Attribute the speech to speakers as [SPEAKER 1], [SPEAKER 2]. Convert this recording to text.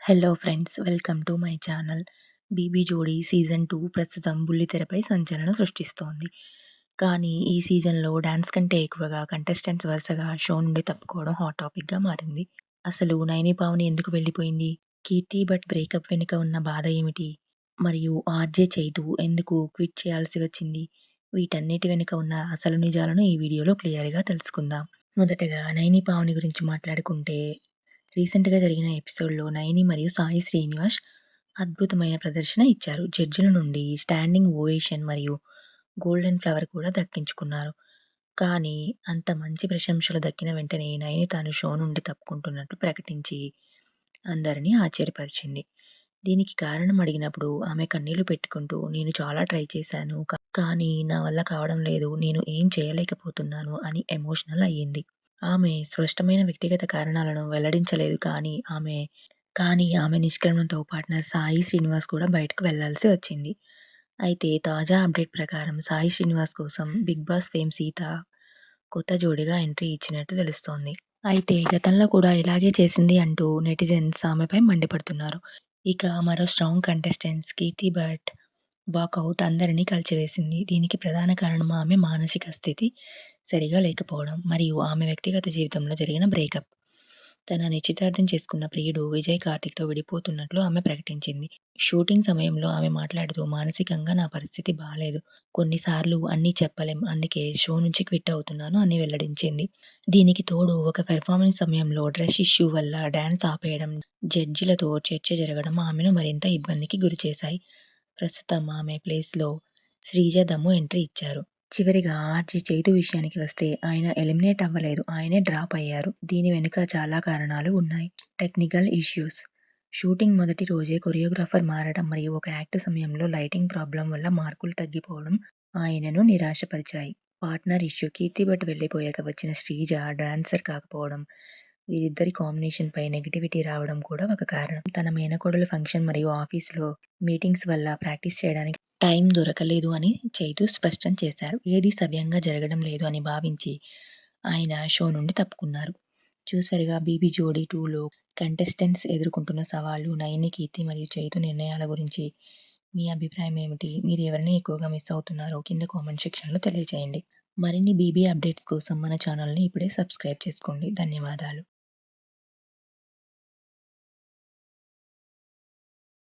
[SPEAKER 1] Hello friends, welcome to my channel. 'BB Jodi' season 2 ప్రస్తుతం బుల్లితెరపై సంచలనం సృష్టిస్తోంది. కానీ ఈ సీజన్‌లో డాన్స్ కంటే ఎక్కువగా కంటెస్టెంట్స్ వరుసగా షో నుండి తప్పుకోవడం హాట్ టాపిక్‌గా మారింది. అసలు నైని పావని ఎందుకు వెళ్ళిపోయింది? కీర్తి భట్ బ్రేకప్ వెనుక ఉన్న బాధ ఏమిటి? మరియు ఆర్జే చైతు ఎందుకు క్విట్ చేయాల్సి వచ్చింది? వీటన్నిటి వెనుక ఉన్న అసలు నిజాలను ఈ వీడియోలో క్లియర్‌గా తెలుసుకుందాం. మొదటగా నైని పావని గురించి మాట్లాడుకుంటే, రీసెంట్‌గా జరిగిన ఎపిసోడ్‌లో నైని మరియు సాయి శ్రీనివాస్ అద్భుతమైన ప్రదర్శన ఇచ్చారు. జడ్జిల నుండి స్టాండింగ్ ఓవేషన్ మరియు గోల్డెన్ ఫ్లవర్ కూడా దక్కించుకున్నారు. కానీ అంత మంచి ప్రశంసలు దక్కిన వెంటనే నైని తాను షో నుండి తప్పుకుంటున్నట్టు ప్రకటించి అందరినీ ఆశ్చర్యపరిచింది. దీనికి కారణం అడిగినప్పుడు ఆమె కన్నీళ్లు పెట్టుకుంటూ, "నేను చాలా ట్రై చేశాను. కానీ నా వల్ల కావడం లేదు. నేను ఏం చేయలేకపోతున్నాను" అని ఎమోషనల్ అయ్యింది. ఆమె స్పష్టమైన వ్యక్తిగత కారణాలను వెల్లడించలేదు, కానీ ఆమె నిష్క్రమణతో పార్ట్నర్ సాయి శ్రీనివాస్ కూడా బయటకు వెళ్లాల్సి వచ్చింది. అయితే తాజా అప్డేట్ ప్రకారం సాయి శ్రీనివాస్ కోసం 'బిగ్ బాస్' ఫేమ్ సీత కొత్త జోడీగా ఎంట్రీ ఇచ్చినట్టు తెలుస్తోంది. అయితే గతంలో కూడా ఇలాగే చేసింది అంటూ నెటిజన్స్ ఆమెపై మండిపడుతున్నారు. ఇక మరో స్ట్రాంగ్ కంటెస్టెంట్స్ కీర్తి భట్ వాకౌట్ అందరినీ కలిచివేసింది. దీనికి ప్రధాన కారణం ఆమె మానసిక స్థితి సరిగా లేకపోవడం మరియు ఆమె వ్యక్తిగత జీవితంలో జరిగిన బ్రేకప్. తన నిశ్చితార్థం చేసుకున్న ప్రియుడు విజయ్ కార్తిక్‌తో విడిపోతున్నట్లు ఆమె ప్రకటించింది. షూటింగ్ సమయంలో ఆమె మాట్లాడుతూ, "మానసికంగా నా పరిస్థితి బాలేదు. కొన్నిసార్లు అన్నీ చెప్పలేం. అందుకే షో నుంచి క్విట్ అవుతున్నాను" అని వెల్లడించింది. దీనికి తోడు ఒక పెర్ఫార్మెన్స్ సమయంలో డ్రెస్ ఇష్యూ వల్ల డాన్స్ ఆపేయడం, జడ్జిలతో చర్చ జరగడం ఆమెను మరింత ఇబ్బందికి గురిచేశాయి. ప్రస్తుతం ఆమె ప్లేస్‌లో శ్రీజ దమ్ము ఎంట్రీ ఇచ్చారు. చివరిగా ఆర్జే చైతు విషయానికి వస్తే, ఆయన ఎలిమినేట్ అవ్వలేదు. ఆయనే డ్రాప్ అయ్యారు. దీని వెనుక చాలా కారణాలు ఉన్నాయి. టెక్నికల్ ఇష్యూస్, షూటింగ్ మొదటి రోజే కొరియోగ్రాఫర్ మారడం మరియు ఒక యాక్ట్ సమయంలో లైటింగ్ ప్రాబ్లం వల్ల మార్కులు తగ్గిపోవడం ఆయనను నిరాశపరిచాయి. పార్ట్నర్ ఇష్యూ, కీర్తి భట్ వెళ్లిపోయాక వచ్చిన శ్రీజ డాన్సర్ కాకపోవడం, వీరిద్దరి కాంబినేషన్‌పై నెగటివిటీ రావడం కూడా ఒక కారణం. తన మేనకోడలు ఫంక్షన్ మరియు ఆఫీస్‌లో మీటింగ్స్ వల్ల ప్రాక్టీస్ చేయడానికి టైం దొరకలేదు అని చైతు స్పష్టం చేశారు. ఏదీ సవ్యంగా జరగడం లేదు అని భావించి ఆయన షో నుండి తప్పుకున్నారు. చూసారుగా 'బీబీ జోడీ 2'లో కంటెస్టెంట్స్ ఎదుర్కొంటున్న సవాళ్లు, నయని, కీర్తి మరియు చైతు నిర్ణయాల గురించి మీ అభిప్రాయం ఏమిటి? మీరు ఎవరిని ఎక్కువగా మిస్ అవుతున్నారో కింద కామెంట్ సెక్షన్‌లో తెలియజేయండి. మరిన్ని బీబీ అప్డేట్స్ కోసం మన ఛానల్‌ని ఇప్పుడే సబ్స్క్రైబ్ చేసుకోండి. ధన్యవాదాలు.